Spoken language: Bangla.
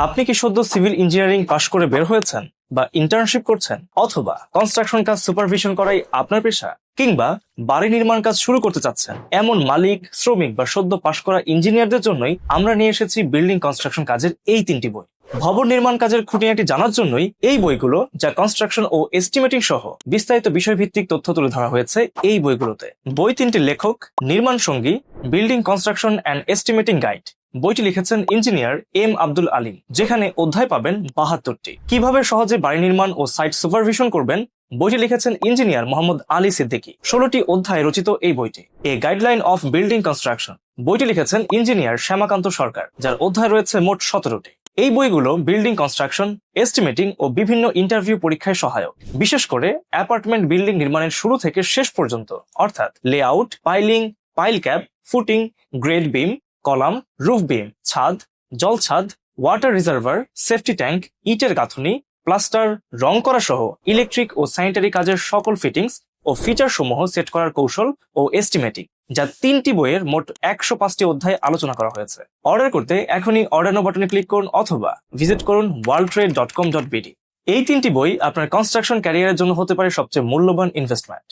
আপনি কি সদ্য সিভিল ইঞ্জিনিয়ারিং পাশ করে বের হয়েছেন বা ইন্টার্নশিপ করছেন, অথবা কনস্ট্রাকশন কাজ সুপারভিশন করাই আপনার পেশা, কিংবা বাড়ি নির্মাণ কাজ শুরু করতে চাচ্ছেন, এমন মালিক, শ্রমিক বা সদ্য পাশ করা ইঞ্জিনিয়ারদের জন্যই আমরা নিয়ে এসেছি বিল্ডিং কনস্ট্রাকশন কাজের এই 3টি বই। ভবন নির্মাণ কাজের খুঁটিনাটি জানার জন্যই এই বইগুলো, যা কনস্ট্রাকশন ও এস্টিমেটিং সহ বিস্তারিত বিষয়ভিত্তিক তথ্য তুলে ধরা হয়েছে এই বইগুলোতে। বই 3টির লেখক নির্মাণ সঙ্গী building construction and estimating guide. বইটি লিখেছেন ইঞ্জিনিয়ার এম আব্দুল আলিম, যেখানে অধ্যায় পাবেন 72টি। কিভাবে সহজে বাড়ি নির্মাণ ও সাইট সুপারভিশন করবেন, বইটি লিখেছেন ইঞ্জিনিয়ার মোহাম্মদ আলী সিদ্দিকী। 16টি অধ্যায় রচিত এই বইটি। এ গাইডলাইন অফ বিল্ডিং কনস্ট্রাকশন বইটি লিখেছেন ইঞ্জিনিয়ার শ্যামাকান্ত সরকার, যার অধ্যায় রয়েছে মোট 17টি। এই বইগুলো বিল্ডিং কনস্ট্রাকশন, এস্টিমেটিং ও বিভিন্ন ইন্টারভিউ পরীক্ষায় সহায়ক, বিশেষ করে অ্যাপার্টমেন্ট বিল্ডিং নির্মাণের শুরু থেকে শেষ পর্যন্ত, অর্থাৎ layout, piling, pile cap, footing, grade beam, column, roof beam, ছাদ, জলছাদ, ওয়াটার রিজার্ভার, সেফটি ট্যাঙ্ক, ইটের গাঁথুনি, প্লাস্টার, রং করা সহ ইলেকট্রিক ও স্যানিটারি কাজের সকল ফিটিংস ও ফিচার সমূহ সেট করার কৌশল ও এস্টিমেটিং, যা 3টি বইয়ের মোট 105টি অধ্যায় আলোচনা করা হয়েছে। অর্ডার করতে এখনই অর্ডার নাও বাটনে ক্লিক করুন অথবা ভিজিট করুন worldtrade.com.bd। এই 3টি বই আপনার কনস্ট্রাকশন ক্যারিয়ারের জন্য হতে পারে সবচেয়ে মূল্যবান ইনভেস্টমেন্ট।